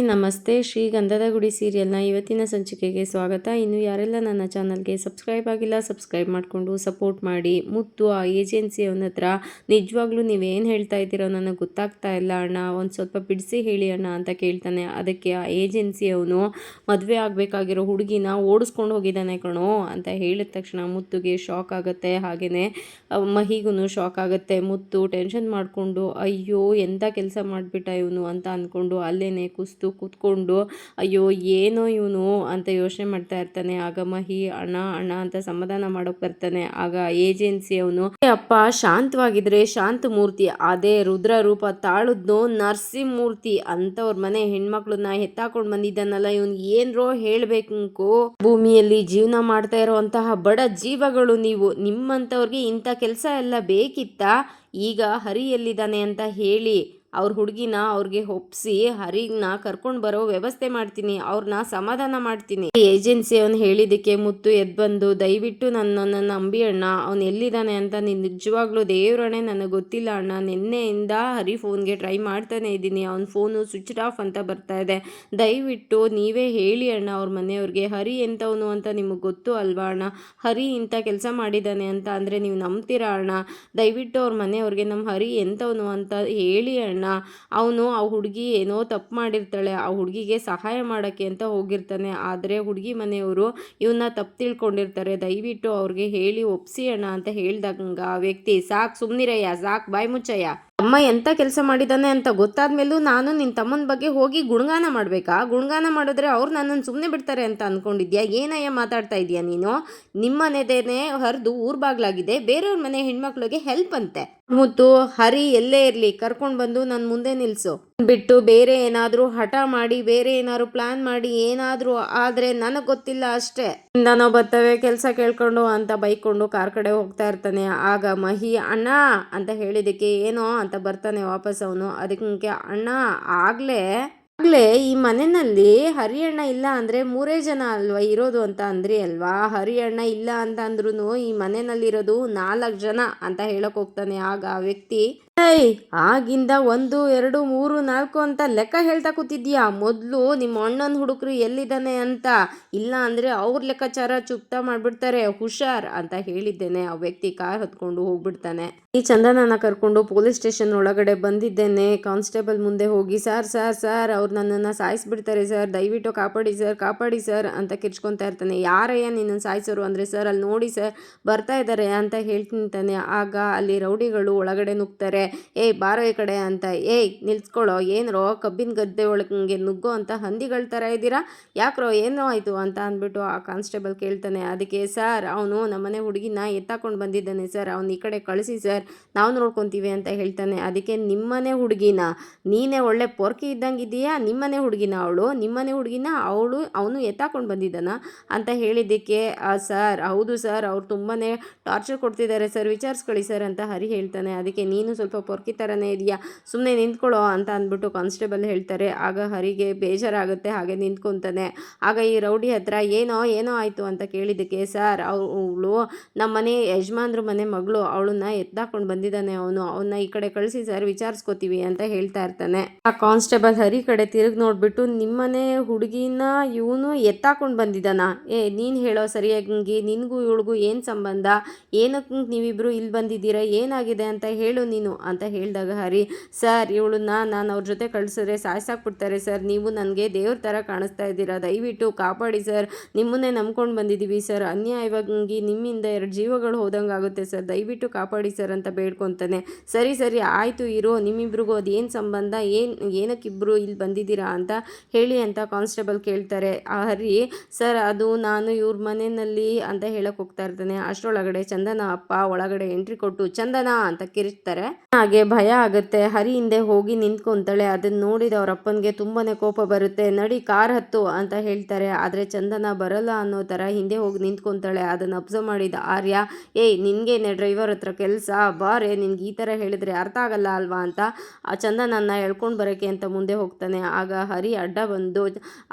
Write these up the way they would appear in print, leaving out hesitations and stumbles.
ನಮಸ್ತೆ. ಶ್ರೀ ಗಂಧದ ಗುಡಿ ಸೀರಿಯಲ್ನ ಇವತ್ತಿನ ಸಂಚಿಕೆಗೆ ಸ್ವಾಗತ. ಇನ್ನು ಯಾರೆಲ್ಲ ನನ್ನ ಚಾನಲ್ಗೆ ಸಬ್ಸ್ಕ್ರೈಬ್ ಆಗಿಲ್ಲ ಸಬ್ಸ್ಕ್ರೈಬ್ ಮಾಡಿಕೊಂಡು ಸಪೋರ್ಟ್ ಮಾಡಿ. ಮುತ್ತು ಆ ಏಜೆನ್ಸಿಯವನ ಹತ್ರ ನಿಜವಾಗ್ಲೂ ನೀವೇನು ಹೇಳ್ತಾ ಇದ್ದೀರೋ ನನಗೆ ಗೊತ್ತಾಗ್ತಾ ಇಲ್ಲ ಅಣ್ಣ, ಒಂದು ಸ್ವಲ್ಪ ಬಿಡಿಸಿ ಹೇಳಿ ಅಣ್ಣ ಅಂತ ಕೇಳ್ತಾನೆ. ಅದಕ್ಕೆ ಆ ಏಜೆನ್ಸಿಯವನು ಮದುವೆ ಆಗಬೇಕಾಗಿರೋ ಹುಡುಗಿನ ಓಡಿಸ್ಕೊಂಡು ಹೋಗಿದ್ದಾನೆ ಕಣೋ ಅಂತ ಹೇಳಿದ ತಕ್ಷಣ ಮುತ್ತುಗೆ ಶಾಕ್ ಆಗುತ್ತೆ. ಹಾಗೆಯೇ ಮಹಿಗೂ ಶಾಕ್ ಆಗುತ್ತೆ. ಮುತ್ತು ಟೆನ್ಷನ್ ಮಾಡಿಕೊಂಡು ಅಯ್ಯೋ ಎಂಥ ಕೆಲಸ ಮಾಡಿಬಿಟ್ಟ ಇವನು ಅಂತ ಅಂದ್ಕೊಂಡು ಅಲ್ಲೇ ಕೂತ್ಕೊಂಡು ಅಯ್ಯೋ ಏನೋ ಇವನು ಅಂತ ಯೋಚನೆ ಮಾಡ್ತಾ ಇರ್ತಾನೆ. ಆಗ ಮಹಿ ಅಣ್ಣ ಅಣ್ಣ ಅಂತ ಸಮಾಧಾನ ಮಾಡೋಕೆ ಬರ್ತಾನೆ. ಆಗ ಏಜೆನ್ಸಿ ಅವನು ಅಪ್ಪ ಶಾಂತವಾಗಿದ್ರೆ ಶಾಂತ ಮೂರ್ತಿ, ಅದೇ ರುದ್ರ ರೂಪ ತಾಳುದ್ನೋ ನರಸಿಂಹಮೂರ್ತಿ ಅಂತವ್ರ ಮನೆ ಹೆಣ್ಮಕ್ಳನ್ನ ಎತ್ತಾಕೊಂಡು ಬಂದಿದ್ದಾನಲ್ಲ, ಇವನ್ ಏನ್ರೋ ಹೇಳ್ಬೇಕು. ಭೂಮಿಯಲ್ಲಿ ಜೀವನ ಮಾಡ್ತಾ ಇರೋಂತಹ ಬಡ ಜೀವಗಳು ನೀವು, ನಿಮ್ಮಂಥವ್ರಿಗೆ ಇಂಥ ಕೆಲಸ ಎಲ್ಲ ಬೇಕಿತ್ತಾ? ಈಗ ಹರಿ ಎಲ್ಲಿದ್ದಾನೆ ಅಂತ ಹೇಳಿ ಅವ್ರ ಹುಡುಗಿನ ಅವ್ರಿಗೆ ಒಪ್ಸಿ ಹರಿನ ಕರ್ಕೊಂಡು ಬರೋ ವ್ಯವಸ್ಥೆ ಮಾಡ್ತೀನಿ, ಅವ್ರನ್ನ ಸಮಾಧಾನ ಮಾಡ್ತೀನಿ. ಏಜೆನ್ಸಿ ಅವನು ಹೇಳಿದಕ್ಕೆ ಮುತ್ತು ಎದ್ದು ಬಂದು ದಯವಿಟ್ಟು ನನ್ನ ನಂಬಿ ಅಣ್ಣ, ಅವ್ನು ಎಲ್ಲಿದ್ದಾನೆ ಅಂತ ನಿಜವಾಗ್ಲೂ ದೇವ್ರಣೆ ನನಗೆ ಗೊತ್ತಿಲ್ಲ ಅಣ್ಣ. ನಿನ್ನೆಯಿಂದ ಹರಿ ಫೋನ್ಗೆ ಟ್ರೈ ಮಾಡ್ತಾನೆ ಇದ್ದೀನಿ, ಅವ್ನ ಫೋನು ಸ್ವಿಚ್ ಆಫ್ ಅಂತ ಬರ್ತಾ ಇದೆ. ದಯವಿಟ್ಟು ನೀವೇ ಹೇಳಿ ಅಣ್ಣ ಅವ್ರ ಮನೆಯವ್ರಿಗೆ, ಹರಿ ಎಂಥವನು ಅಂತ ನಿಮಗೆ ಗೊತ್ತು ಅಲ್ವಾ ಅಣ್ಣ? ಹರಿ ಇಂಥ ಕೆಲಸ ಮಾಡಿದ್ದಾನೆ ಅಂತ ಅಂದರೆ ನೀವು ನಂಬ್ತೀರಾ ಅಣ್ಣ? ದಯವಿಟ್ಟು ಅವ್ರ ಮನೆಯವ್ರಿಗೆ ನಮ್ಮ ಹರಿ ಎಂಥವನು ಅಂತ ಹೇಳಿ ಅಣ್ಣ. ಅವನು ಆ ಹುಡುಗಿ ಏನೋ ತಪ್ಪು ಮಾಡಿರ್ತಾಳೆ, ಆ ಹುಡುಗಿಗೆ ಸಹಾಯ ಮಾಡೋಕ್ಕೆ ಅಂತ ಹೋಗಿರ್ತಾನೆ. ಆದರೆ ಹುಡುಗಿ ಮನೆಯವರು ಇವನ್ನ ತಪ್ಪು ತಿಳ್ಕೊಂಡಿರ್ತಾರೆ, ದಯವಿಟ್ಟು ಅವ್ರಿಗೆ ಹೇಳಿ ಒಪ್ಸಿ ಅಣ್ಣ ಅಂತ ಹೇಳ್ದಂಗ ಆ ವ್ಯಕ್ತಿ ಸಾಕು ಸುಮ್ಮನಿರಯ್ಯ, ಸಾಕು ಬಾಯ್ ಮುಚ್ಚಯ್ಯ, ಅಮ್ಮ ಎಂಥ ಕೆಲಸ ಮಾಡಿದ್ದಾನೆ ಅಂತ ಗೊತ್ತಾದ್ಮೇಲೂ ನಾನು ನಿನ್ನ ತಮ್ಮನ ಬಗ್ಗೆ ಹೋಗಿ ಗುಣಗಾನ ಮಾಡಬೇಕಾ? ಗುಣಗಾನ ಮಾಡಿದ್ರೆ ಅವ್ರು ನನ್ನನ್ನು ಸುಮ್ಮನೆ ಬಿಡ್ತಾರೆ ಅಂತ ಅಂದ್ಕೊಂಡಿದ್ಯಾ? ಏನಯ್ಯ ಮಾತಾಡ್ತಾ ಇದೆಯಾ ನೀನು? ನಿಮ್ಮನೆದೇನೆ ಹರಿದು ಊರ್ ಬಾಗ್ಲಾಗಿದೆ, ಬೇರೆಯವ್ರ ಮನೆ ಹೆಣ್ಮಕ್ಳಿಗೆ ಹೆಲ್ಪ್ ಅಂತೆ. ಮುತ್ತು ಹರಿ ಎಲ್ಲೇ ಇರಲಿ ಕರ್ಕೊಂಡು ಬಂದು ನನ್ನ ಮುಂದೆ ನಿಲ್ಲಿಸು, ಬಿಟ್ಟು ಬೇರೆ ಏನಾದರೂ ಹಠ ಮಾಡಿ ಬೇರೆ ಏನಾದ್ರು ಪ್ಲಾನ್ ಮಾಡಿ ಏನಾದರೂ ಆದರೆ ನನಗೆ ಗೊತ್ತಿಲ್ಲ ಅಷ್ಟೇ. ನಾವು ಬರ್ತವೆ ಕೆಲಸ ಕೇಳ್ಕೊಂಡು ಅಂತ ಬೈಕೊಂಡು ಕಾರ್ ಕಡೆ ಹೋಗ್ತಾ ಇರ್ತಾನೆ. ಆಗ ಮಹಿ ಅಣ್ಣ ಅಂತ ಹೇಳಿದಕ್ಕೆ ಏನೋ ಅಂತ ಬರ್ತಾನೆ ವಾಪಸ್ ಅವನು. ಅದಕ್ಕೆ ಅಣ್ಣ ಆಗಲೇ ಈ ಮನೆಯಲ್ಲಿ ಹರಿಯಣ್ಣ ಇಲ್ಲ ಅಂದರೆ 3 ಜನ ಅಲ್ವಾ ಇರೋದು ಅಂತ ಅಂದ್ರಿ ಅಲ್ವಾ? ಹರಿಯಣ್ಣ ಇಲ್ಲ ಅಂತ ಅಂದ್ರೂ ಈ ಮನೆಯಲ್ಲಿರೋದು 4 ಜನ ಅಂತ ಹೇಳಕ್ ಹೋಗ್ತಾನೆ. ಆಗ ಆ ವ್ಯಕ್ತಿ ಆಗಿಂದ 1 2 3 4 ಅಂತ ಲೆಕ್ಕ ಹೇಳ್ತಾ ಕೂತಿದ್ಯಾ? ಮೊದಲು ನಿಮ್ಮ ಅಣ್ಣನ ಹುಡುಗರು ಎಲ್ಲಿದ್ದಾನೆ ಅಂತ, ಇಲ್ಲ ಅಂದರೆ ಅವ್ರ ಲೆಕ್ಕಾಚಾರ ಚುಕ್ತಾ ಮಾಡಿಬಿಡ್ತಾರೆ, ಹುಷಾರ್ ಅಂತ ಹೇಳಿದ್ದೇನೆ. ಆ ವ್ಯಕ್ತಿ ಕಾರ್ ಹತ್ಕೊಂಡು ಹೋಗ್ಬಿಡ್ತಾನೆ. ಈ ಚಂದನನ ಕರ್ಕೊಂಡು ಪೊಲೀಸ್ ಸ್ಟೇಷನ್ ಒಳಗಡೆ ಬಂದಿದ್ದೇನೆ. ಕಾನ್ಸ್ಟೇಬಲ್ ಮುಂದೆ ಹೋಗಿ ಸರ್ ಅವ್ರು ನನ್ನನ್ನು ಸಾಯಿಸ್ಬಿಡ್ತಾರೆ ಸರ್, ದಯವಿಟ್ಟು ಕಾಪಾಡಿ ಸರ್ ಅಂತ ಕಿರ್ಚ್ಕೊತಾ ಇರ್ತಾನೆ. ಯಾರಯ್ಯ ನಿನ್ನನ್ನು ಸಾಯಿಸೋರು ಅಂದರೆ ಸರ್ ಅಲ್ಲಿ ನೋಡಿ ಸರ್ ಬರ್ತಾ ಇದ್ದಾರೆ ಅಂತ ಹೇಳ್ತಿಂತಾನೆ. ಆಗ ಅಲ್ಲಿ ರೌಡಿಗಳು ಒಳಗಡೆ ನುಗ್ತಾರೆ. ಬಾರೋ ಈ ಕಡೆ ಅಂತ. ನಿಲ್ಸ್ಕೊಳ್ಳೋ, ಏನರೋ ಕಬ್ಬಿನ ಗದ್ದೆ ಒಳಗೆ ನುಗ್ಗೋ ಅಂತ ಹಂದಿಗಳ ಥರ ಇದ್ದೀರಾ, ಯಾಕ್ರೋ ಏನೋ ಆಯಿತು ಅಂತ ಅಂದ್ಬಿಟ್ಟು ಆ ಕಾನ್ಸ್ಟೇಬಲ್ ಕೇಳ್ತಾನೆ. ಅದಕ್ಕೆ ಸರ್ ಅವನು ನಮ್ಮನೆ ಹುಡುಗಿನ ಎತ್ತಾಕೊಂಡು ಬಂದಿದ್ದಾನೆ ಸರ್, ಅವ್ನು ಈ ಕಡೆ ಕಳಿಸಿ ಸರ್, ನಾವು ನೋಡ್ಕೊತೀವಿ ಅಂತ ಹೇಳ್ತಾನೆ. ಅದಕ್ಕೆ ನಿಮ್ಮನೆ ಹುಡುಗಿನ ನೀನೇ ಒಳ್ಳೆ ಪೊರ್ಕಿ ಇದ್ದಂಗಿದೆಯಾ? ನಿಮ್ಮನೆ ಹುಡುಗಿನ ನಿಮ್ಮನೆ ಹುಡುಗಿನ ಅವನು ಎತ್ತಾಕೊಂಡು ಬಂದಿದ್ದಾನ ಅಂತ ಹೇಳಿದ್ದಕ್ಕೆ ಸರ್ ಹೌದು ಸರ್, ಅವ್ರು ತುಂಬಾ ಟಾರ್ಚರ್ ಕೊಡ್ತಿದ್ದಾರೆ ಸರ್, ವಿಚಾರಿಸ್ಕೊಳ್ಳಿ ಸರ್ ಅಂತ ಹರಿ ಹೇಳ್ತಾನೆ. ಅದಕ್ಕೆ ನೀನು ಸ್ವಲ್ಪ ಪೊರ್ಕಿ ಥರನೇ ಇದೆಯಾ, ಸುಮ್ಮನೆ ನಿಂತ್ಕೊಳ್ಳೋ ಅಂತ ಅಂದ್ಬಿಟ್ಟು ಕಾನ್ಸ್ಟೇಬಲ್ ಹೇಳ್ತಾರೆ. ಆಗ ಹರಿಗೆ ಬೇಜಾರಾಗುತ್ತೆ, ಹಾಗೆ ನಿಂತ್ಕೊತಾನೆ. ಆಗ ಈ ರೌಡಿ ಹತ್ರ ಏನೋ ಆಯಿತು ಅಂತ ಕೇಳಿದ್ದಕ್ಕೆ ಸರ್ ಅವಳು ನಮ್ಮ ಮನೆ ಯಜಮಾನ್ರ ಮನೆ ಮಗಳು, ಅವಳನ್ನ ಎತ್ತಾಕೊಂಡು ಬಂದಿದ್ದಾನೆ ಅವನ್ನ ಈ ಕಡೆ ಕಳಿಸಿ ಸರ್ ವಿಚಾರಿಸ್ಕೋತೀವಿ ಅಂತ ಹೇಳ್ತಾ ಇರ್ತಾನೆ. ಆ ಕಾನ್ಸ್ಟೇಬಲ್ ಹರಿ ಕಡೆ ತಿರುಗಿ ನೋಡ್ಬಿಟ್ಟು ನಿಮ್ಮನೆ ಹುಡುಗಿನ ಇವನು ಎತ್ತಾಕೊಂಡು ಬಂದಿದ್ದಾನ? ನೀನು ಹೇಳೋ ಸರಿಯಾಗಿ, ನಿನಗೂ ಇವಳಿಗೂ ಏನು ಸಂಬಂಧ? ಏನಕ್ಕೆ ನೀವಿಬ್ಬರು ಇಲ್ಲಿ ಬಂದಿದ್ದೀರಾ? ಏನಾಗಿದೆ ಅಂತ ಹೇಳು ನೀನು ಅಂತ ಹೇಳಿದಾಗ ಹರಿ ಸರ್ ಇವಳನ್ನ ನಾನು ಅವ್ರ ಜೊತೆ ಕಳಿಸಿದ್ರೆ ಸಾಯಿಸಾಕ್ಬಿಡ್ತಾರೆ ಸರ್, ನೀವು ನನಗೆ ದೇವ್ರ ಥರ ಕಾಣಿಸ್ತಾ ಇದ್ದೀರಾ, ದಯವಿಟ್ಟು ಕಾಪಾಡಿ ಸರ್, ನಿಮ್ಮನ್ನೇ ನಂಬ್ಕೊಂಡು ಬಂದಿದ್ದೀವಿ ಸರ್, ಅನ್ಯಾಯವಾಗಿ ನಿಮ್ಮಿಂದ 2 ಜೀವಗಳು ಹೋದಂಗೆ ಆಗುತ್ತೆ ಸರ್, ದಯವಿಟ್ಟು ಕಾಪಾಡಿ ಸರ್ ಅಂತ ಬೇಡ್ಕೊತಾನೆ. ಸರಿ ಆಯಿತು ಇರೋ, ನಿಮ್ಮಿಬ್ರಿಗೂ ಅದು ಏನು ಸಂಬಂಧ, ಏನಕ್ಕಿಬ್ಬರು ಇಲ್ಲಿ ಬಂದಿದ್ದೀರಾ ಅಂತ ಹೇಳಿ ಅಂತ ಕಾನ್ಸ್ಟೇಬಲ್ ಕೇಳ್ತಾರೆ. ಆ ಹರಿ ಸರ್ ಅದು ನಾನು ಇವ್ರ ಮನೆಯಲ್ಲಿ ಅಂತ ಹೇಳಕ್ಕೆ ಹೋಗ್ತಾ ಇರ್ತಾನೆ. ಅಷ್ಟರೊಳಗಡೆ ಚಂದನ ಅಪ್ಪ ಒಳಗಡೆ ಎಂಟ್ರಿ ಕೊಟ್ಟು ಚಂದನ ಅಂತ ಕಿರಿಸ್ತಾರೆ. ಹಾಗೆ ಭಯ ಆಗುತ್ತೆ. ಹರಿ ಹಿಂದೆ ಹೋಗಿ ನಿಂತ್ಕೊಂತಾಳೆ. ಅದನ್ನ ನೋಡಿದ ಅವ್ರ ಅಪ್ಪನಿಗೆ ತುಂಬಾನೇ ಕೋಪ ಬರುತ್ತೆ. ನಡಿ ಕಾರ್ ಹತ್ತು ಅಂತ ಹೇಳ್ತಾರೆ. ಆದರೆ ಚಂದನ ಬರಲ್ಲ ಅನ್ನೋ ಥರ ಹಿಂದೆ ಹೋಗಿ ನಿಂತ್ಕೊಂತಾಳೆ. ಅದನ್ನು ಅಬ್ಸರ್ವ್ ಮಾಡಿದ ಆರ್ಯ ನಿನ್ಗೇನೆ ಡ್ರೈವರ್ ಹತ್ರ ಕೆಲಸ, ಬಾರೆ ನಿನ್ಗೆ ಈ ಥರ ಹೇಳಿದ್ರೆ ಅರ್ಥ ಆಗಲ್ಲ ಅಲ್ವಾ ಅಂತ ಆ ಚಂದನನ್ನ ಎಳ್ಕೊಂಡು ಬರೋಕ್ಕೆ ಅಂತ ಮುಂದೆ ಹೋಗ್ತಾನೆ. ಆಗ ಹರಿ ಅಡ್ಡ ಬಂದು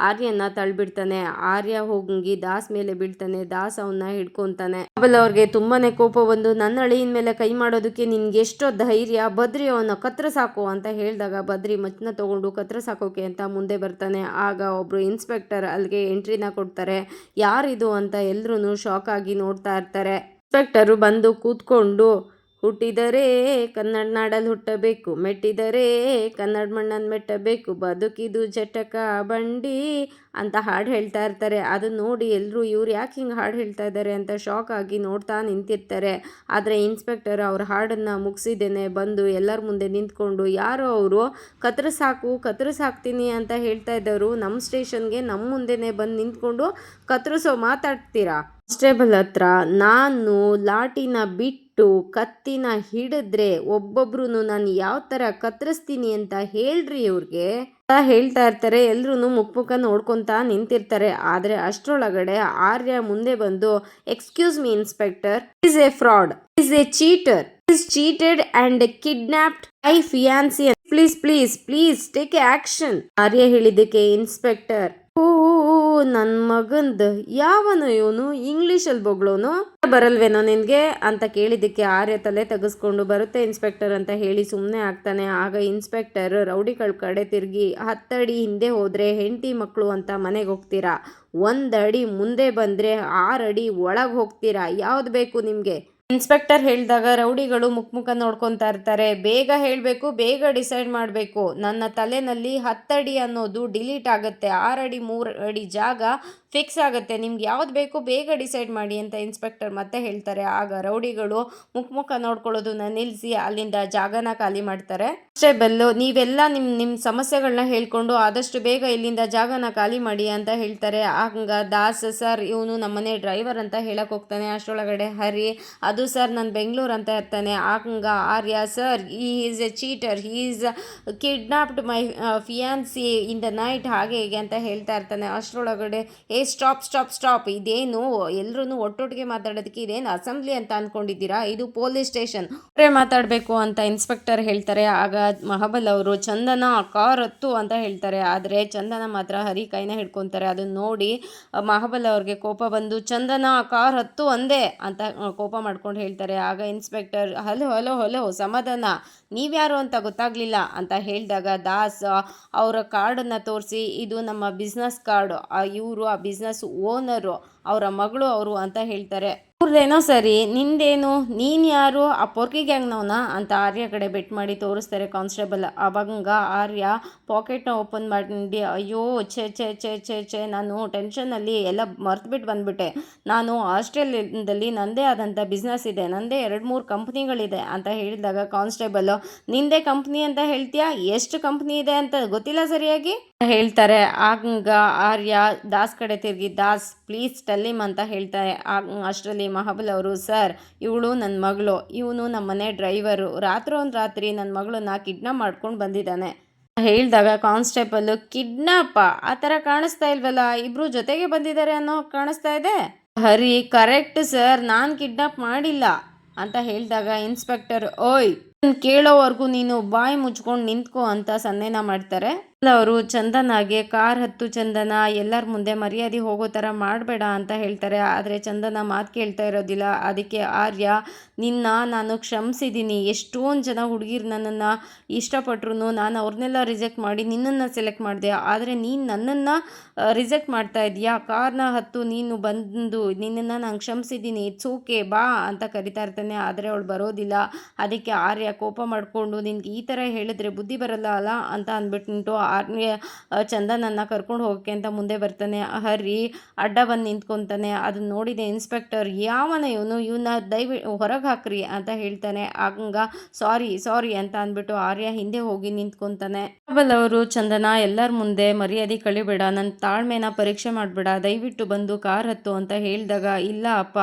ಆರ್ಯನ ತಳ್ಳಿಬಿಡ್ತಾನೆ. ಆರ್ಯ ಹೋಗಿ ದಾಸ್ ಮೇಲೆ ಬೀಳ್ತಾನೆ. ದಾಸ್ ಅವನ್ನ ಹಿಡ್ಕೊತಾನೆ. ಅವ್ರಿಗೆ ತುಂಬಾನೇ ಕೋಪ ಬಂದು ನನ್ನ ಅಳಿಯನ ಮೇಲೆ ಕೈ ಮಾಡೋದಕ್ಕೆ ನಿನ್ಗೆ ಎಷ್ಟೋ ಧೈರ್ಯ ಧೈರ್ಯ. ಬದ್ರಿ ಅವನ ಕತ್ತರಿಸಾಕು ಅಂತ ಹೇಳಿದಾಗ ಬದ್ರಿ ಮಚ್ಚನ್ನ ತಗೊಂಡು ಕತ್ತರಿಸಾಕೋಕೆ ಅಂತ ಮುಂದೆ ಬರ್ತಾನೆ. ಆಗ ಒಬ್ಬರು ಇನ್ಸ್ಪೆಕ್ಟರ್ ಅಲ್ಲಿಗೆ ಎಂಟ್ರಿನ ಕೊಡ್ತಾರೆ. ಯಾರಿದು ಅಂತ ಎಲ್ಲರೂ ಶಾಕ್ ಆಗಿ ನೋಡ್ತಾ ಇರ್ತಾರೆ. ಇನ್ಸ್ಪೆಕ್ಟರು ಬಂದು ಕೂತ್ಕೊಂಡು, ಹುಟ್ಟಿದರೆ ಕನ್ನಡ ನಾಡಲ್ಲಿ ಹುಟ್ಟಬೇಕು, ಮೆಟ್ಟಿದರೆ ಕನ್ನಡ ಮಣ್ಣನ್ನು ಮೆಟ್ಟಬೇಕು, ಬದುಕಿದು ಜಟಕ ಬಂಡಿ ಅಂತ ಹಾಡು ಹೇಳ್ತಾ ಇರ್ತಾರೆ. ಅದನ್ನ ನೋಡಿ ಎಲ್ಲರೂ ಇವ್ರು ಯಾಕೆ ಹಿಂಗೆ ಹಾಡು ಹೇಳ್ತಾ ಇದ್ದಾರೆ ಅಂತ ಶಾಕ್ ಆಗಿ ನೋಡ್ತಾ ನಿಂತಿರ್ತಾರೆ. ಆದರೆ ಇನ್ಸ್ಪೆಕ್ಟರ್ ಅವ್ರ ಹಾಡನ್ನು ಮುಗಿಸಿದ್ದೇನೆ ಬಂದು ಎಲ್ಲರ ಮುಂದೆ ನಿಂತ್ಕೊಂಡು, ಯಾರೋ ಅವರು ಕತ್ತರಿಸಾಕ್ತೀನಿ ಅಂತ ಹೇಳ್ತಾ ಇದ್ದವರು ನಮ್ಮ ಸ್ಟೇಷನ್ಗೆ ನಮ್ಮ ಮುಂದೆನೇ ಬಂದು ನಿಂತ್ಕೊಂಡು ಮಾತಾಡ್ತೀರಾ? ಕಾನ್ಸ್ಟೇಬಲ್ ಹತ್ರ ನಾನು ಲಾಟಿನ ಬಿಟ್ಟು ಕತ್ತಿನ ಹಿಡಿದ್ರೆ ಒಬ್ಬೊಬ್ರು ನಾನು ಯಾವ ಥರ ಕತ್ತರಿಸ್ತೀನಿ ಅಂತ ಹೇಳ್ರಿ ಇವ್ರಿಗೆ ಅಂತ ಹೇಳ್ತಾ ಇರ್ತಾರೆ. ಎಲ್ರೂ ಮುಖ ನೋಡ್ಕೊತಾ ನಿಂತಿರ್ತಾರೆ. ಆದರೆ ಅಷ್ಟರೊಳಗಡೆ ಆರ್ಯ ಮುಂದೆ ಬಂದು, excuse me inspector, is a fraud, is a cheater, is cheated and kidnapped my fiancee, please please please take a action. Arya ಹೇಳಿದ್ದಕ್ಕೆ ಇನ್ಸ್ಪೆಕ್ಟರ್, ಓ ನನ್ನ ಮಗಂದ್ ಯಾವನು ಇವನು, ಇಂಗ್ಲೀಷಲ್ಲಿ ಬೊಗಳೋನು, ಬರಲ್ವೇನೋ ನಿನ್ಗೆ ಅಂತ ಕೇಳಿದ್ದಕ್ಕೆ ಆರ್ಯ ತಲೆ ತೆಗೆಸ್ಕೊಂಡು ಬರುತ್ತೆ ಇನ್ಸ್ಪೆಕ್ಟರ್ ಅಂತ ಹೇಳಿ ಸುಮ್ಮನೆ ಆಗ್ತಾನೆ. ಆಗ ಇನ್ಸ್ಪೆಕ್ಟರ್ ರೌಡಿಗಳ ಕಡೆ ತಿರುಗಿ, 10 ಅಡಿ ಹಿಂದೆ ಹೋದ್ರೆ ಹೆಂಡತಿ ಮಕ್ಕಳು ಅಂತ ಮನೆಗೆ ಹೋಗ್ತೀರಾ, 1 ಅಡಿ ಮುಂದೆ ಬಂದ್ರೆ 6 ಅಡಿ ಒಳಗೆ ಹೋಗ್ತೀರಾ, ಯಾವ್ದು ಬೇಕು ನಿಮ್ಗೆ? ಇನ್ಸ್ಪೆಕ್ಟರ್ ಹೇಳಿದಾಗ ರೌಡಿಗಳು ಮುಖ ನೋಡ್ಕೊತಾ ಇರ್ತಾರೆ. ಬೇಗ ಹೇಳಬೇಕು, ಬೇಗ ಡಿಸೈಡ್ ಮಾಡಬೇಕು, ನನ್ನ ತಲೆನಲ್ಲಿ 10 ಅಡಿ ಅನ್ನೋದು ಡಿಲೀಟ್ ಆಗುತ್ತೆ, 6 ಅಡಿ 3 ಅಡಿ ಜಾಗ ಫಿಕ್ಸ್ ಆಗುತ್ತೆ, ನಿಮ್ಗೆ ಯಾವ್ದು ಬೇಕು ಬೇಗ ಡಿಸೈಡ್ ಮಾಡಿ ಅಂತ ಇನ್ಸ್ಪೆಕ್ಟರ್ ಮತ್ತೆ ಹೇಳ್ತಾರೆ. ಆಗ ರೌಡಿಗಳು ಮುಖ ನೋಡ್ಕೊಳ್ಳೋದನ್ನ ನಿಲ್ಲಿಸಿ ಅಲ್ಲಿಂದ ಜಾಗನ ಖಾಲಿ ಮಾಡ್ತಾರೆ. ಕಾನ್ಸ್ಟೇಬಲ್, ನೀವೆಲ್ಲ ನಿಮ್ಮ ಸಮಸ್ಯೆಗಳನ್ನ ಹೇಳ್ಕೊಂಡು ಆದಷ್ಟು ಬೇಗ ಇಲ್ಲಿಂದ ಜಾಗನ ಖಾಲಿ ಮಾಡಿ ಅಂತ ಹೇಳ್ತಾರೆ. ಆಗ ದಾಸ್, ಸರ್ ಇವನು ನಮ್ಮನೆ ಡ್ರೈವರ್ ಅಂತ ಹೇಳಕ್ ಹೋಗ್ತಾನೆ. ಅಷ್ಟರೊಳಗಡೆ ಹರಿ, ಅದು ಸರ್ ನಾನು ಬೆಂಗಳೂರು ಅಂತ ಇರ್ತಾನೆ. ಆಗ ಆರ್ಯ, ಸರ್ ಈ is a cheater, he is kidnapped my fiancee in the night, ಹಾಗೆ ಹೀಗೆ ಅಂತ ಹೇಳ್ತಾ ಇರ್ತಾನೆ. ಅಷ್ಟರೊಳಗಡೆ ಸ್ಟಾಪ್, ಇದೇನು ಎಲ್ಲರೂ ಒಟ್ಟೊಟ್ಟಿಗೆ ಮಾತಾಡೋದಕ್ಕೆ ಇದೇನು ಅಸೆಂಬ್ಲಿ ಅಂತ ಅಂದ್ಕೊಂಡಿದ್ದೀರಾ, ಇದು ಪೊಲೀಸ್ ಸ್ಟೇಷನ್, ಮಾತಾಡಬೇಕು ಅಂತ ಇನ್ಸ್ಪೆಕ್ಟರ್ ಹೇಳ್ತಾರೆ. ಆಗ ಮಹಾಬಲ್ ಅವರು, ಚಂದನ ಕಾರ್ ಹತ್ತು ಅಂತ ಹೇಳ್ತಾರೆ. ಆದರೆ ಚಂದನ ಮಾತ್ರ ಹರಿ ಕೈನ ಹಿಡ್ಕೊತಾರೆ. ಅದನ್ನ ನೋಡಿ ಮಹಾಬಲ್ ಅವ್ರಿಗೆ ಕೋಪ ಬಂದು, ಚಂದನ ಕಾರ್ ಹತ್ತು ಅಂದೆ ಅಂತ ಕೋಪ ಮಾಡ್ಕೊಂಡು ಹೇಳ್ತಾರೆ. ಆಗ ಇನ್ಸ್ಪೆಕ್ಟರ್, ಹಲೋ ಸಮಾಧಾನ, ನೀವ್ಯಾರು ಅಂತ ಗೊತ್ತಾಗ್ಲಿಲ್ಲ ಅಂತ ಹೇಳಿದಾಗ ದಾಸ್ ಅವರ ಕಾರ್ಡನ್ನು ತೋರಿಸಿ, ಇದು ನಮ್ಮ ಬಿಸ್ನೆಸ್ ಕಾರ್ಡು, ಇವರು ಆ ಬಿಸ್ನೆಸ್ ಓನರು, ಅವರ ಮಗಳು ಅವರು ಅಂತ ಹೇಳ್ತಾರೆ. ಇವ್ರದ್ದೇನೋ ಸರಿ, ನಿಂದೇನು, ನೀನು ಯಾರು, ಆ ಪೊರ್ಕಿ ಗ್ಯಾಂಗ್ನವನ ಅಂತ ಆರ್ಯ ಕಡೆ ಬೆಟ್ ಮಾಡಿ ತೋರಿಸ್ತಾರೆ ಕಾನ್ಸ್ಟೇಬಲ್. ಆವಾಗ ಆರ್ಯ ಪಾಕೆಟ್ನ ಓಪನ್ ಮಾಡಿ, ಅಯ್ಯೋ ಛೇ ನಾನು ಟೆನ್ಷನಲ್ಲಿ ಎಲ್ಲ ಮರ್ತುಬಿಟ್ಟು ಬಂದುಬಿಟ್ಟೆ, ನಾನು ಆಸ್ಟ್ರೇಲಿಯಾದಲ್ಲಿ ನನ್ನದೇ ಆದಂಥ ಬಿಸ್ನೆಸ್ ಇದೆ, ನನ್ನದೇ 2-3 ಕಂಪ್ನಿಗಳಿದೆ ಅಂತ ಹೇಳಿದಾಗ ಕಾನ್ಸ್ಟೇಬಲ್, ನಿಂದೇ ಕಂಪ್ನಿ ಅಂತ ಹೇಳ್ತೀಯಾ, ಎಷ್ಟು ಕಂಪ್ನಿ ಇದೆ ಅಂತ ಗೊತ್ತಿಲ್ಲ ಸರಿಯಾಗಿ ಹೇಳ್ತಾರೆ. ಆಗ ಆರ್ಯ ದಾಸ್ ಕಡೆ ತಿರುಗಿ, ದಾಸ್ ಪ್ಲೀಸ್ ಟೆಲ್ಲಿಮ್ ಅಂತ ಹೇಳ್ತಾರೆ. ಅಷ್ಟರಲ್ಲಿ ಮಹಾಬಲ್ ಅವರು, ಸರ್ ಇವಳು ನನ್ನ ಮಗಳು, ಇವನು ನಮ್ಮ ಮನೆ ಡ್ರೈವರು, ರಾತ್ರಿ ನನ್ನ ಮಗಳನ್ನ ಕಿಡ್ನಾಪ್ ಮಾಡ್ಕೊಂಡು ಬಂದಿದ್ದಾನೆ ಹೇಳಿದಾಗ ಕಾನ್ಸ್ಟೇಬಲ್, ಕಿಡ್ನಾಪ ಆ ಥರ ಕಾಣಿಸ್ತಾ ಇಲ್ವಲ್ಲ, ಇಬ್ರು ಜೊತೆಗೆ ಬಂದಿದ್ದಾರೆ ಅನ್ನೋ ಕಾಣಿಸ್ತಾ ಇದೆ. ಹರಿ, ಕರೆಕ್ಟ್ ಸರ್, ನಾನು ಕಿಡ್ನಾಪ್ ಮಾಡಿಲ್ಲ ಅಂತ ಹೇಳಿದಾಗ ಇನ್ಸ್ಪೆಕ್ಟರ್, ಓಯ್ ಕೇಳೋವರೆಗೂ ನೀನು ಬಾಯಿ ಮುಚ್ಕೊಂಡು ನಿಂತ್ಕೋ ಅಂತ ಸನ್ನೆನ ಮಾಡ್ತಾರೆ. ಅವರು ಚಂದನಾಗೆ, ಕಾರ್ ಹತ್ತು ಚಂದನ, ಎಲ್ಲರ ಮುಂದೆ ಮರ್ಯಾದೆ ಹೋಗೋ ಥರ ಮಾಡಬೇಡ ಅಂತ ಹೇಳ್ತಾರೆ. ಆದರೆ ಚಂದನ ಮಾತು ಕೇಳ್ತಾ ಇರೋದಿಲ್ಲ. ಅದಕ್ಕೆ ಆರ್ಯ, ನಾನು ಕ್ಷಮಿಸಿದ್ದೀನಿ, ಎಷ್ಟೊಂದು ಜನ ಹುಡುಗಿರು ನನ್ನನ್ನು ಇಷ್ಟಪಟ್ರು, ನಾನು ಅವ್ರನ್ನೆಲ್ಲ ರಿಜೆಕ್ಟ್ ಮಾಡಿ ನಿನ್ನನ್ನು ಸೆಲೆಕ್ಟ್ ಮಾಡಿದೆ, ಆದರೆ ನೀನು ನನ್ನನ್ನು ರಿಜೆಕ್ಟ್ ಮಾಡ್ತಾ ಇದೀಯಾ, ಕಾರ್ನ ಹತ್ತು, ನೀನು ಬಂದು ನಿನ್ನನ್ನು ನಾನು ಕ್ಷಮಿಸಿದ್ದೀನಿ, ಇಟ್ಸ್ ಓಕೆ ಬಾ ಅಂತ ಕರಿತಾ ಇರ್ತಾನೆ. ಆದರೆ ಅವಳು ಬರೋದಿಲ್ಲ. ಅದಕ್ಕೆ ಆರ್ಯ ಕೋಪ ಮಾಡಿಕೊಂಡು, ನಿನ್ಗೆ ಈ ಥರ ಹೇಳಿದ್ರೆ ಬುದ್ಧಿ ಬರಲ್ಲ ಅಲ್ಲ ಅಂತ ಅಂದ್ಬಿಟ್ಟು ಆರ್ಯ ಚಂದನನ್ನು ಕರ್ಕೊಂಡು ಹೋಗೋಕ್ಕೆ ಅಂತ ಮುಂದೆ ಬರ್ತಾನೆ. ಹರಿ ಅಡ್ಡ ಬಂದು ನಿಂತ್ಕೊತಾನೆ. ಅದನ್ನ ನೋಡಿದೆ ಇನ್ಸ್ಪೆಕ್ಟರ್, ಯಾವನ ಇವನ್ನ ಹೊರಗೆ ಹಾಕ್ರಿ ಅಂತ ಹೇಳ್ತಾನೆ. ಆಗ ಸಾರಿ ಅಂತ ಅಂದ್ಬಿಟ್ಟು ಆರ್ಯ ಹಿಂದೆ ಹೋಗಿ ನಿಂತ್ಕೊತಾನೆ. ಅವರು, ಚಂದನ ಎಲ್ಲರ ಮುಂದೆ ಮರ್ಯಾದೆ ಕಳಿಬೇಡ, ನನ್ನ ತಾಳ್ಮೆನ ಪರೀಕ್ಷೆ ಮಾಡಬೇಡ, ದಯವಿಟ್ಟು ಬಂದು ಕಾರ್ ಹತ್ತು ಅಂತ ಹೇಳಿದಾಗ, ಇಲ್ಲ ಅಪ್ಪ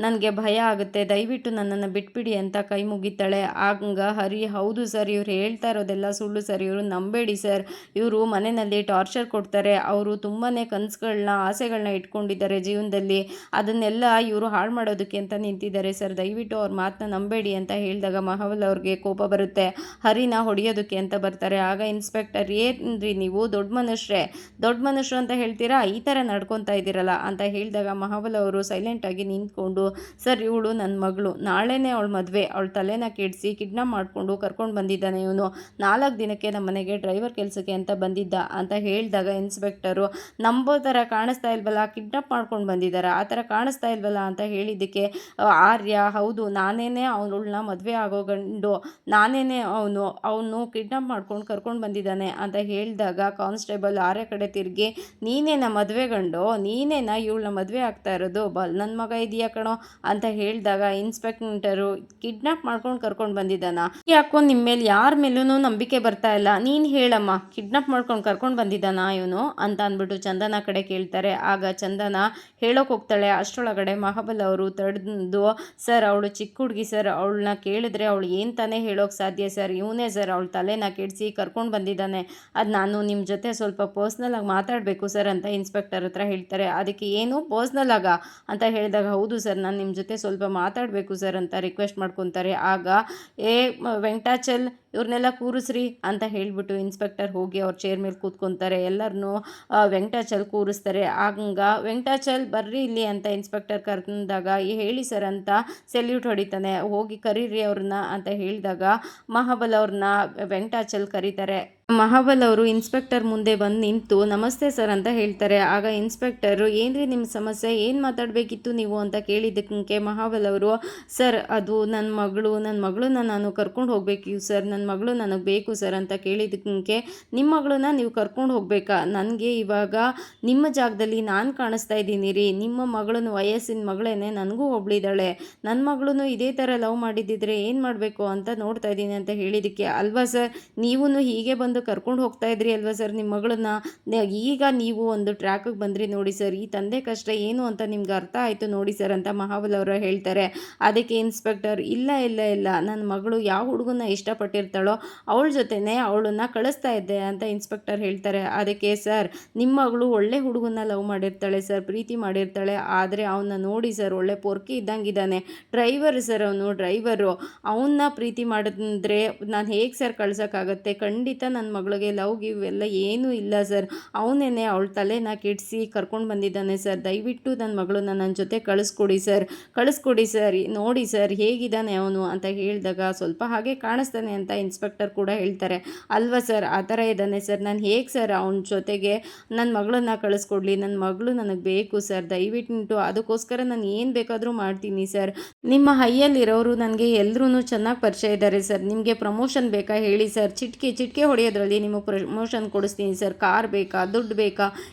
ನನಗೆ ಭಯ ಆಗುತ್ತೆ, ದಯವಿಟ್ಟು ನನ್ನನ್ನು ಬಿಟ್ಬಿಡಿ ಅಂತ ಕೈ ಮುಗಿತಾಳೆ. ಆಗ ಹರಿ, ಹೌದು ಸರ್, ಇವ್ರು ಹೇಳ್ತಾ ಇರೋದೆಲ್ಲ ಸುಳ್ಳು ಸರ್, ಇವರು ನಂಬೇಡಿ ಸರ್, ಇವರು ಮನೆಯಲ್ಲಿ ಟಾರ್ಚರ್ ಕೊಡ್ತಾರೆ. ಅವರು ತುಂಬಾ ಕನಸುಗಳನ್ನ ಆಸೆಗಳನ್ನ ಇಟ್ಕೊಂಡಿದ್ದಾರೆ ಜೀವನದಲ್ಲಿ. ಅದನ್ನೆಲ್ಲ ಇವರು ಹಾಳು ಮಾಡೋದಕ್ಕೆ ಅಂತ ನಿಂತಿದ್ದಾರೆ ಸರ್. ದಯವಿಟ್ಟು ಅವ್ರ ಮಾತನ್ನ ನಂಬೇಡಿ ಅಂತ ಹೇಳಿದಾಗ ಮಹಾಬಲ್ ಅವ್ರಿಗೆ ಕೋಪ ಬರುತ್ತೆ. ಹರಿನ ಹೊಡೆಯೋದಕ್ಕೆ ಅಂತ ಬರ್ತಾರೆ. ಆಗ ಇನ್ಸ್ಪೆಕ್ಟರ್, ಏನ್ರಿ ನೀವು ದೊಡ್ಡ ಮನುಷ್ಯರು ಅಂತ ಹೇಳ್ತೀರಾ, ಈ ಥರ ನಡ್ಕೊತಾ ಇದ್ದೀರಲ್ಲ ಅಂತ ಹೇಳಿದಾಗ ಮಹಾಬಲ್ ಅವರು ಸೈಲೆಂಟಾಗಿ ನಿಂತ್ಕೊಂಡು, ಸರ್ ಇವಳು ನನ್ನ ಮಗಳು, ನಾಳೆನೇ ಅವಳ ಮದುವೆ, ಅವಳ ತಲೆನ ಕೆಡಿಸಿ ಕಿಡ್ನಾಪ್ ಮಾಡಿಕೊಂಡು ಕರ್ಕೊಂಡು ಬಂದಿದ್ದಾನೆ ಇವನು. 4 ದಿನಕ್ಕೆ ನಮ್ಮ ಮನೆಗೆ ಡ್ರೈವರ್ ಕೆಲಸಕ್ಕೆ ಅಂತ ಬಂದಿದ್ದ ಅಂತ ಹೇಳಿದಾಗ ಇನ್ಸ್ಪೆಕ್ಟರು, ನಂಬೋ ಥರ ಕಾಣಿಸ್ತಾ ಇಲ್ವಲ್ಲ, ಕಿಡ್ನಾಪ್ ಮಾಡ್ಕೊಂಡು ಬಂದಿದ್ದಾರೆ ಆ ಥರ ಕಾಣಿಸ್ತಾ ಇಲ್ವಲ್ಲ ಅಂತ ಹೇಳಿದ್ದಕ್ಕೆ ಆರ್ಯ, ಹೌದು ನಾನೇನೇ ಅವಳನ್ನ ಮದುವೆ ಆಗೋ ಗಂಡು, ನಾನೇನೇ ಅವನು ಕಿಡ್ನಾಪ್ ಮಾಡ್ಕೊಂಡು ಕರ್ಕೊಂಡು ಬಂದಿದ್ದಾನೆ ಅಂತ ಹೇಳಿದಾಗ ಕಾನ್ಸ್ಟೇಬಲ್ ಆರ್ಯ ಕಡೆ ತಿರುಗಿ, ನೀನೇನ ಮದುವೆ ಗಂಡು, ನೀನೇನ ಇವಳನ್ನ ಮದುವೆ ಆಗ್ತಾ ಇರೋದು, ನನ್ನ ಮಗ ಇದೆಯಾ ಕಣೋ ಅಂತ ಹೇಳಿದಾಗ ಇನ್ಸ್ಪೆಕ್ಟರು, ಕಿಡ್ನಾಪ್ ಮಾಡ್ಕೊಂಡು ಕರ್ಕೊಂಡು ಬಂದಿದ್ದಾನ, ಯಾಕೋ ನಿಮ್ಮ ಮೇಲೆ ಯಾರ ಮೇಲೂ ನಂಬಿಕೆ ಬರ್ತಾ ಇಲ್ಲ, ನೀನು ಹೇಳಮ್ಮ, ಕಿಡ್ನಾಪ್ ಮಾಡ್ಕೊಂಡು ಕರ್ಕೊಂಡು ಬಂದಿದ್ದಾನ ಇವನು ಅಂತ ಅಂದ್ಬಿಟ್ಟು ಚಂದನ ಕಡೆ ಕೇಳ್ತಾರೆ. ಆಗ ಚಂದನ ಹೇಳೋಕೆ ಹೋಗ್ತಾಳೆ. ಅಷ್ಟರೊಳಗಡೆ ಮಹಾಬಲ್ ಅವರು ತಡೆದು, ಸರ್ ಅವಳು ಚಿಕ್ಕ ಹುಡುಗಿ ಸರ್, ಅವಳನ್ನ ಕೇಳಿದ್ರೆ ಅವಳು ಏನು ತಾನೇ ಹೇಳೋಕೆ ಸಾಧ್ಯ ಸರ್, ಇವನೇ ಸರ್ ಅವಳ ತಲೆನ ಕೆಡಿಸಿ ಕರ್ಕೊಂಡು ಬಂದಿದ್ದಾನೆ, ಅದು ನಾನು ನಿಮ್ಮ ಜೊತೆ ಸ್ವಲ್ಪ ಪರ್ಸ್ನಲ್ ಆಗಿ ಮಾತಾಡಬೇಕು ಸರ್ ಅಂತ ಇನ್ಸ್ಪೆಕ್ಟರ್ ಹತ್ರ ಹೇಳ್ತಾರೆ. ಅದಕ್ಕೆ ಏನು ಪರ್ಸ್ನಲ್ ಆಗ ಅಂತ ಹೇಳಿದಾಗ, ಹೌದು ಸರ್ ನಾನು ನಿಮ್ಮ ಜೊತೆ ಸ್ವಲ್ಪ ಮಾತಾಡಬೇಕು ಸರ್ ಅಂತ ರಿಕ್ವೆಸ್ಟ್ ಮಾಡ್ಕೊತಾರೆ. ಆಗ ವೆಂಕಟಾಚಲ್ ಇವ್ರನ್ನೆಲ್ಲ ಕೂರಿಸ್ರಿ ಅಂತ ಹೇಳಿಬಿಟ್ಟು ಇನ್ಸ್ಪೆಕ್ಟರ್ ಹೋಗಿ ಅವ್ರ ಚೇರ್ ಮೇಲೆ ಕೂತ್ಕೊತಾರೆ. ಎಲ್ಲರನ್ನೂ ವೆಂಕಟಾಚಲ್ ಕೂರಿಸ್ತಾರೆ. ಆಗ ವೆಂಕಟಾಚಲ್ ಬರ್ರಿ ಇಲ್ಲಿ ಅಂತ ಇನ್ಸ್ಪೆಕ್ಟರ್ ಕರೆದಾಗ, ಹೇಳಿ ಸರ್ ಅಂತ ಸೆಲ್ಯೂಟ್ ಹೊಡಿತಾನೆ. ಹೋಗಿ ಕರೀರಿ ಅವ್ರನ್ನ ಅಂತ ಹೇಳಿದಾಗ ಮಹಾಬಲ್ ಅವ್ರನ್ನ ವೆಂಕಟಾಚಲ್ ಕರೀತಾರೆ. ಮಹಾಬಲ್ ಅವರು ಇನ್ಸ್ಪೆಕ್ಟರ್ ಮುಂದೆ ಬಂದು ನಿಂತು ನಮಸ್ತೆ ಸರ್ ಅಂತ ಹೇಳ್ತಾರೆ. ಆಗ ಇನ್ಸ್ಪೆಕ್ಟರು, ಏನ್ರಿ ನಿಮ್ಮ ಸಮಸ್ಯೆ, ಏನು ಮಾತಾಡಬೇಕಿತ್ತು ನೀವು ಅಂತ ಕೇಳಿದ್ದಕ್ಕೆ ಮಹಾಬಲ್ ಅವರು, ಸರ್ ಅದು ನನ್ನ ಮಗಳನ್ನ ನಾನು ಕರ್ಕೊಂಡು ಹೋಗಬೇಕು ಸರ್, ನನ್ನ ಮಗಳು ನನಗೆ ಬೇಕು ಸರ್ ಅಂತ ಕೇಳಿದ್ದಕ್ಕೆ, ನಿಮ್ಮ ಮಗಳನ್ನ ನೀವು ಕರ್ಕೊಂಡು ಹೋಗಬೇಕಾ, ನನಗೆ ಇವಾಗ ನಿಮ್ಮ ಜಾಗದಲ್ಲಿ ನಾನು ಕಾಣಿಸ್ತಾ ಇದ್ದೀನಿ ರೀ, ನಿಮ್ಮ ಮಗಳನ್ನ ವಯಸ್ಸಿನ ಮಗಳೇನೆ, ನನಗೂ ಒಬ್ಳಿದ್ದಾಳೆ, ನನ್ನ ಮಗಳೂ ಇದೇ ಥರ ಲವ್ ಮಾಡಿದ್ದಿದ್ರೆ ಏನು ಮಾಡಬೇಕು ಅಂತ ನೋಡ್ತಾ ಇದ್ದೀನಿ ಅಂತ ಹೇಳಿದ್ದಕ್ಕೆ, ಅಲ್ವಾ ಸರ್ ನೀವೂ ಹೀಗೆ ಬಂದು ಕರ್ಕೊಂಡು ಹೋಗ್ತಾ ಇದ್ರಿ ಅಲ್ವಾ ಸರ್ ನಿಮ್ಮ ಮಗಳನ್ನ, ಈಗ ನೀವು ಒಂದು ಟ್ರ್ಯಾಕಿಗೆ ಬಂದ್ರಿ ನೋಡಿ ಸರ್, ಈ ತಂದೆ ಕಷ್ಟ ಏನು ಅಂತ ನಿಮ್ಗೆ ಅರ್ಥ ಆಯಿತು ನೋಡಿ ಸರ್ ಅಂತ ಮಹಾಬಲ್ ಅವರು ಹೇಳ್ತಾರೆ. ಅದಕ್ಕೆ ಇನ್ಸ್ಪೆಕ್ಟರ್, ಇಲ್ಲ ನನ್ನ ಮಗಳು ಯಾವ ಹುಡುಗನ ಇಷ್ಟಪಟ್ಟಿರ್ತಾಳೋ ಅವಳ ಜೊತೆನೇ ಅವಳನ್ನ ಕಳಿಸ್ತಾ ಇದ್ದೆ ಅಂತ ಇನ್ಸ್ಪೆಕ್ಟರ್ ಹೇಳ್ತಾರೆ. ಅದಕ್ಕೆ ಸರ್ ನಿಮ್ಮ ಮಗಳು ಒಳ್ಳೆ ಹುಡುಗನ ಲವ್ ಮಾಡಿರ್ತಾಳೆ ಸರ್, ಪ್ರೀತಿ ಮಾಡಿರ್ತಾಳೆ, ಆದರೆ ಅವನ್ನ ನೋಡಿ ಸರ್ ಒಳ್ಳೆ ಪೊರ್ಕಿ ಇದ್ದಂಗಿದ್ದಾನೆ, ಡ್ರೈವರ್ ಸರ್ ಅವನ್ನ ಪ್ರೀತಿ ಮಾಡಿದ್ರೆ ನಾನು ಹೇಗೆ ಸರ್ ಕಳ್ಸೋಕ್ಕಾಗತ್ತೆ, ಖಂಡಿತ ನನ್ನ ಮಗಳಿಗೆ ಲವ್ ಗಿವ್ ಎಲ್ಲ ಏನೂ ಇಲ್ಲ ಸರ್, ಅವನೇನೆ ಅವಳ ತಲೆನ ಕೆಡಿಸಿ ಕರ್ಕೊಂಡು ಬಂದಿದ್ದಾನೆ ಸರ್, ದಯವಿಟ್ಟು ನನ್ನ ಮಗಳನ್ನ ನನ್ನ ಜೊತೆ ಕಳಿಸ್ಕೊಡಿ ಸರ್, ನೋಡಿ ಸರ್ ಹೇಗಿದ್ದಾನೆ ಅವನು ಅಂತ ಹೇಳಿದಾಗ, ಸ್ವಲ್ಪ ಹಾಗೆ ಕಾಣಿಸ್ತಾನೆ ಅಂತ ಇನ್ಸ್ಪೆಕ್ಟರ್ ಕೂಡ ಹೇಳ್ತಾರೆ. ಅಲ್ವಾ ಸರ್ ಆ ಥರ ಇದ್ದಾನೆ ಸರ್, ನಾನು ಹೇಗೆ ಸರ್ ಅವನ ಜೊತೆಗೆ ನನ್ನ ಮಗಳನ್ನ ಕಳಿಸ್ಕೊಡ್ಲಿ, ನನ್ನ ಮಗಳು ನನಗೆ ಬೇಕು ಸರ್, ದಯವಿಟ್ಟು ಅದಕ್ಕೋಸ್ಕರ ನಾನು ಏನು ಬೇಕಾದರೂ ಮಾಡ್ತೀನಿ ಸರ್, ನಿಮ್ಮ ಹೈಯಲ್ಲಿರೋರು ನನಗೆ ಎಲ್ಲರೂ ಚೆನ್ನಾಗಿ ಪರಿಚಯ ಇದ್ದಾರೆ ಸರ್, ನಿಮಗೆ ಪ್ರಮೋಷನ್ ಬೇಕಾ ಹೇಳಿ ಸರ್, ಚಿಟಿಕೆ ಹೊಡೆಯೋದ್ರಲ್ಲಿ ನಿಮಗೆ ಪ್ರಮೋಷನ್ ಕೊಡಿಸ್ತೀನಿ ಸರ್, ಕಾರ್ ಬೇಕಾ, ದುಡ್ಡು ಬೇಕಾ,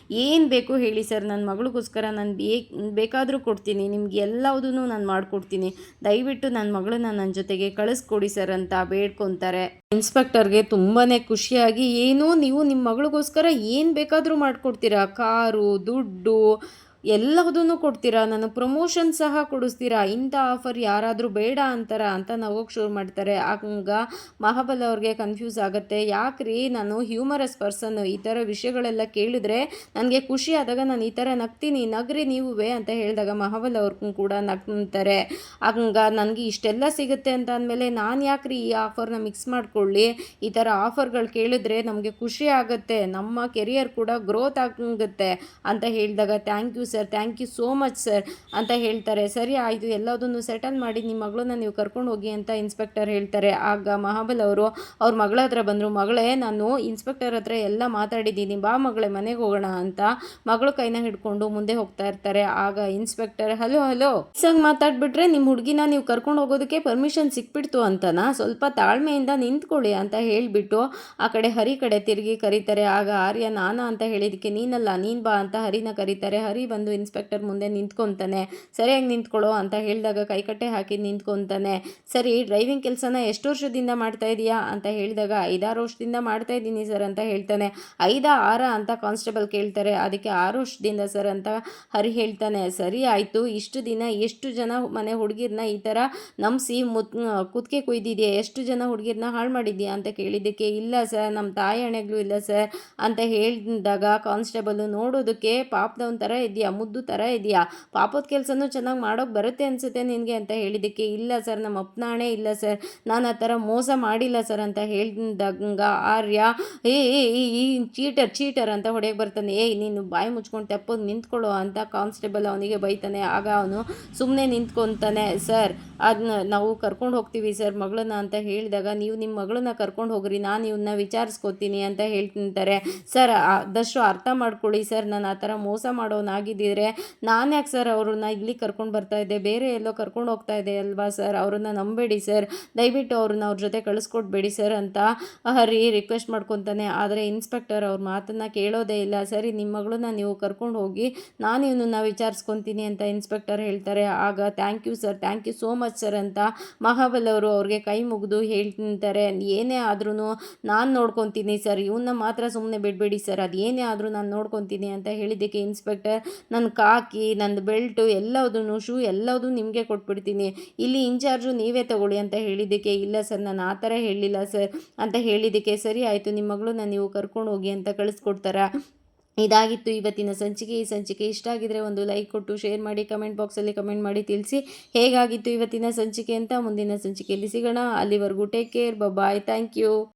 ಏನು ಬೇಕು ಹೇಳಿ ಸರ್, ನನ್ನ ಮಗಳಿಗೋಸ್ಕರ ನಾನು ಬೇಕಾದರೂ ಕೊಡ್ತೀನಿ, ನಿಮ್ಗೆ ಎಲ್ಲವುದೂ ನಾನು ಮಾಡಿಕೊಡ್ತೀನಿ, ದಯವಿಟ್ಟು ನನ್ನ ಮಗಳನ್ನ ನನ್ನ ಜೊತೆಗೆ ಕಳಿಸ್ಕೊಡಿ ಸರ್ ಅಂತ ಬೇಡ್ಕೊತಾರೆ. ಇನ್ಸ್ಪೆಕ್ಟರ್ಗೆ ತುಂಬಾ ಖುಷಿಯಾಗಿ, ಏನೋ ನೀವು ನಿಮ್ಮ ಮಗಳಿಗೋಸ್ಕರ ಏನು ಬೇಕಾದರೂ ಮಾಡಿಕೊಡ್ತೀರಾ, ಕಾರು, ದುಡ್ಡು ಎಲ್ಲದನ್ನು ಕೊಡ್ತೀರಾ, ನನಗೆ ಪ್ರಮೋಷನ್ ಸಹ ಕೊಡಿಸ್ತೀರಾ, ಇಂಥ ಆಫರ್ ಯಾರಾದರೂ ಬೇಡ ಅಂತಾರ ಅಂತ ನಗೋಕ್ಕೆ ಶುರು ಮಾಡ್ತಾರೆ. ಆಗ ಮಹಾಬಲ್ ಅವ್ರಿಗೆ ಕನ್ಫ್ಯೂಸ್ ಆಗುತ್ತೆ, ಯಾಕ್ರಿ ನಾನು ಹ್ಯೂಮರಸ್ ಪರ್ಸನ್ನು, ಈ ಥರ ವಿಷಯಗಳೆಲ್ಲ ಕೇಳಿದ್ರೆ ನನಗೆ ಖುಷಿ ಆದಾಗ ನಾನು ಈ ಥರ ನಗ್ತೀನಿ, ನಗ್ರಿ ನೀವೇ ಅಂತ ಹೇಳಿದಾಗ ಮಹಾಬಲ್ ಅವ್ರಿಗೂ ಕೂಡ ನಗ್ತಾರೆ. ಆಗ ನನಗೆ ಇಷ್ಟೆಲ್ಲ ಸಿಗುತ್ತೆ ಅಂತ ಅಂದಮೇಲೆ ನಾನು ಯಾಕ್ರಿ ಈ ಆಫರ್ನ ಮಿಕ್ಸ್ ಮಾಡ್ಕೊಳ್ಳಿ, ಈ ಥರ ಆಫರ್ಗಳು ಕೇಳಿದ್ರೆ ನಮಗೆ ಖುಷಿ ಆಗುತ್ತೆ, ನಮ್ಮ ಕೆರಿಯರ್ ಕೂಡ ಗ್ರೋತ್ ಆಗುತ್ತೆ ಅಂತ ಹೇಳಿದಾಗ, thank you so much sir ಅಂತ ಹೇಳ್ತಾರೆ. ಸರಿ ಆಯಿತು, ಎಲ್ಲದನ್ನು ಸೆಟಲ್ ಮಾಡಿ ನಿಮ್ಮ ಮಗಳನ್ನ ನೀವು ಕರ್ಕೊಂಡು ಹೋಗಿ ಅಂತ ಇನ್ಸ್ಪೆಕ್ಟರ್ ಹೇಳ್ತಾರೆ. ಆಗ ಮಹಾಬಲ್ ಅವರು ಅವ್ರ ಮಗಳ ಹತ್ರ ಬಂದರು. ಮಗಳೇ, ನಾನು ಇನ್ಸ್ಪೆಕ್ಟರ್ ಹತ್ರ ಎಲ್ಲ ಮಾತಾಡಿದ್ದೀನಿ, ಬಾ ಮಗಳೇ ಮನೆಗೆ ಹೋಗೋಣ ಅಂತ ಮಗಳು ಕೈನ ಹಿಡ್ಕೊಂಡು ಮುಂದೆ ಹೋಗ್ತಾ ಇರ್ತಾರೆ. ಆಗ ಇನ್ಸ್ಪೆಕ್ಟರ್, ಹಲೋ ಸಂಗ್ ಮಾತಾಡ್ಬಿಟ್ರೆ ನಿಮ್ಮ ಹುಡುಗಿನ ನೀವು ಕರ್ಕೊಂಡು ಹೋಗೋದಕ್ಕೆ ಪರ್ಮಿಷನ್ ಸಿಕ್ಬಿಡ್ತು ಅಂತನಾ, ಸ್ವಲ್ಪ ತಾಳ್ಮೆಯಿಂದ ನಿಂತ್ಕೊಳ್ಳಿ ಅಂತ ಹೇಳಿಬಿಟ್ಟು ಆ ಕಡೆ ಹರಿ ಕಡೆ ತಿರುಗಿ ಕರೀತಾರೆ. ಆಗ ಆರ್ಯ ನಾನಾ ಅಂತ ಹೇಳಿದಕ್ಕೆ, ನೀನಲ್ಲ ನೀನು ಬಾ ಅಂತ ಹರಿನ ಕರೀತಾರೆ. ಹರಿ ಬಂದು ಇನ್ಸ್ಪೆಕ್ಟರ್ ಮುಂದೆ ನಿಂತ್ಕೊತಾನೆ. ಸರಿಯಾಗಿ ನಿಂತ್ಕೊಳ್ಳೋ ಅಂತ ಹೇಳಿದಾಗ ಕೈಕಟ್ಟೆ ಹಾಕಿ ನಿಂತ್ಕೊತಾನೆ. ಸರಿ, ಡ್ರೈವಿಂಗ್ ಕೆಲಸನ ಎಷ್ಟು ವರ್ಷದಿಂದ ಮಾಡ್ತಾ ಇದೀಯಾ ಅಂತ ಹೇಳಿದಾಗ 5-6 ವರ್ಷದಿಂದ ಮಾಡ್ತಾ ಇದ್ದೀನಿ ಸರ್ ಅಂತ ಹೇಳ್ತಾನೆ. 5-6 ಅಂತ ಕಾನ್ಸ್ಟೇಬಲ್ ಕೇಳ್ತಾರೆ. ಅದಕ್ಕೆ 6 ವರ್ಷದಿಂದ ಸರ್ ಅಂತ ಹರಿ ಹೇಳ್ತಾನೆ. ಸರಿ ಆಯಿತು, ಇಷ್ಟು ದಿನ ಎಷ್ಟು ಜನ ಮನೆ ಹುಡುಗಿರನ್ನ ಈ ಥರ ನಂಬಿಸಿ ಕುತ್ತಿಗೆ ಕುಯ್ದಿದೆಯಾ, ಎಷ್ಟು ಜನ ಹುಡುಗಿರನ್ನ ಹಾಳು ಮಾಡಿದ್ಯಾ ಅಂತ ಕೇಳಿದ್ದಕ್ಕೆ ಇಲ್ಲ ಸರ್, ನಮ್ಮ ತಾಯಿ ಹಣೆಗಳು ಇಲ್ಲ ಸರ್ ಅಂತ ಹೇಳಿದಾಗ ಕಾನ್ಸ್ಟೇಬಲ್ ನೋಡೋದಕ್ಕೆ ಪಾಪದವನ ಥರ ಇದೆಯಾ, ಮುದ್ದು ಥರ ಇದೆಯಾ, ಪಾಪದ ಕೆಲಸನೂ ಚೆನ್ನಾಗಿ ಮಾಡೋಕ್ಕೆ ಬರುತ್ತೆ ಅನಿಸುತ್ತೆ ನಿನಗೆ ಅಂತ ಹೇಳಿದ್ದಕ್ಕೆ ಇಲ್ಲ ಸರ್, ನಮ್ಮ ಅಪ್ಪನ ಹಣೆ ಇಲ್ಲ ಸರ್, ನಾನು ಆ ಥರ ಮೋಸ ಮಾಡಿಲ್ಲ ಸರ್ ಅಂತ ಹೇಳಿದಾಗ ಆರ್ಯ ಈ ಚೀಟರ್ ಅಂತ ಹೊಡೆಯಕ್ಕೆ ಬರ್ತಾನೆ. ನೀನು ಬಾಯಿ ಮುಚ್ಕೊಂಡು ತೆಪ್ಪೋದು ನಿಂತ್ಕೊಳ್ಳೋ ಅಂತ ಕಾನ್ಸ್ಟೇಬಲ್ ಅವನಿಗೆ ಬೈತಾನೆ. ಆಗ ಅವನು ಸುಮ್ಮನೆ ನಿಂತ್ಕೊತಾನೆ. ಸರ್, ಅದನ್ನ ನಾವು ಕರ್ಕೊಂಡು ಹೋಗ್ತೀವಿ ಸರ್ ಮಗಳನ್ನ ಅಂತ ಹೇಳಿದಾಗ ನೀವು ನಿಮ್ಮ ಮಗಳನ್ನ ಕರ್ಕೊಂಡು ಹೋಗ್ರಿ, ನಾನು ಇವನ್ನ ವಿಚಾರಿಸ್ಕೊತೀನಿ ಅಂತ ಹೇಳ್ತಿರ್ತಾರೆ. ಸರ್, ಆದಷ್ಟು ಅರ್ಥ ಮಾಡ್ಕೊಳ್ಳಿ ಸರ್, ನಾನು ಆ ಥರ ಮೋಸ ಮಾಡೋನಾಗಿದ್ದಿದ್ರೆ ನಾನು ಯಾಕೆ ಸರ್ ಅವ್ರನ್ನ ಇಲ್ಲಿ ಕರ್ಕೊಂಡು ಬರ್ತಾ ಇದ್ದೆ, ಬೇರೆ ಎಲ್ಲೋ ಕರ್ಕೊಂಡು ಹೋಗ್ತಾ ಇದ್ದೆ ಅಲ್ವಾ ಸರ್, ಅವ್ರನ್ನ ನಂಬೇಡಿ ಸರ್, ದಯವಿಟ್ಟು ಅವ್ರನ್ನ ಅವ್ರ ಜೊತೆ ಕಳಿಸ್ಕೊಡ್ಬೇಡಿ ಸರ್ ಅಂತ ಹರಿ ರಿಕ್ವೆಸ್ಟ್ ಮಾಡ್ಕೊತಾನೆ. ಆದರೆ ಇನ್ಸ್ಪೆಕ್ಟರ್ ಅವ್ರ ಮಾತನ್ನು ಕೇಳೋದೇ ಇಲ್ಲ. ಸರಿ, ನಿಮ್ಮ ಮಗಳನ್ನ ನೀವು ಕರ್ಕೊಂಡು ಹೋಗಿ, ನಾನು ಇವನನ್ನ ವಿಚಾರಿಸ್ಕೊತೀನಿ ಅಂತ ಇನ್ಸ್ಪೆಕ್ಟರ್ ಹೇಳ್ತಾರೆ. ಆಗ thank you sir, thank you so much sir ಅಂತ ಮಹಾಬಲ್ ಅವರು ಅವ್ರಿಗೆ ಕೈ ಮುಗಿದು ಹೇಳ್ತಿರ್ತಾರೆ. ಏನೇ ಆದ್ರೂ ನಾನು ನೋಡ್ಕೊತೀನಿ ಸರ್, ಇವನ್ನ ಮಾತ್ರ ಸುಮ್ಮನೆ ಬಿಡಬೇಡಿ ಸರ್, ಅದು ಏನೇ ಆದರೂ ನಾನು ನೋಡ್ಕೊತೀನಿ ಅಂತ ಹೇಳಿದ್ದಕ್ಕೆ ಇನ್ಸ್ಪೆಕ್ಟರ್ ನನ್ನ ಕಾಕಿ, ನಂದು ಬೆಲ್ಟು ಎಲ್ಲದೂ ಶೂ ಎಲ್ಲದೂ ನಿಮಗೆ ಕೊಟ್ಬಿಡ್ತೀನಿ, ಇಲ್ಲಿ ಇನ್ಚಾರ್ಜು ನೀವೇ ತಗೊಳ್ಳಿ ಅಂತ ಹೇಳಿದ್ದಕ್ಕೆ ಇಲ್ಲ ಸರ್, ನಾನು ಆ ಥರ ಹೇಳಿಲ್ಲ ಸರ್ ಅಂತ ಹೇಳಿದ್ದಕ್ಕೆ ಸರಿ ಆಯಿತು, ನಿಮ್ಮ ಮಗಳನ್ನ ನೀವು ಕರ್ಕೊಂಡು ಹೋಗಿ ಅಂತ ಕಳಿಸ್ಕೊಡ್ತಾರೆ. ಇದಾಗಿತ್ತು ಇವತ್ತಿನ ಸಂಚಿಕೆ. ಈ ಸಂಚಿಕೆ ಇಷ್ಟ ಆಗಿದ್ರೆ ಒಂದು ಲೈಕ್ ಕೊಟ್ಟು ಶೇರ್ ಮಾಡಿ, ಕಮೆಂಟ್ ಬಾಕ್ಸಲ್ಲಿ ಕಮೆಂಟ್ ಮಾಡಿ ತಿಳಿಸಿ ಹೇಗಾಗಿತ್ತು ಇವತ್ತಿನ ಸಂಚಿಕೆ ಅಂತ. ಮುಂದಿನ ಸಂಚಿಕೆಯಲ್ಲಿ ಸಿಗೋಣ. ಅಲ್ಲಿವರೆಗೂ take care, bye, thank you.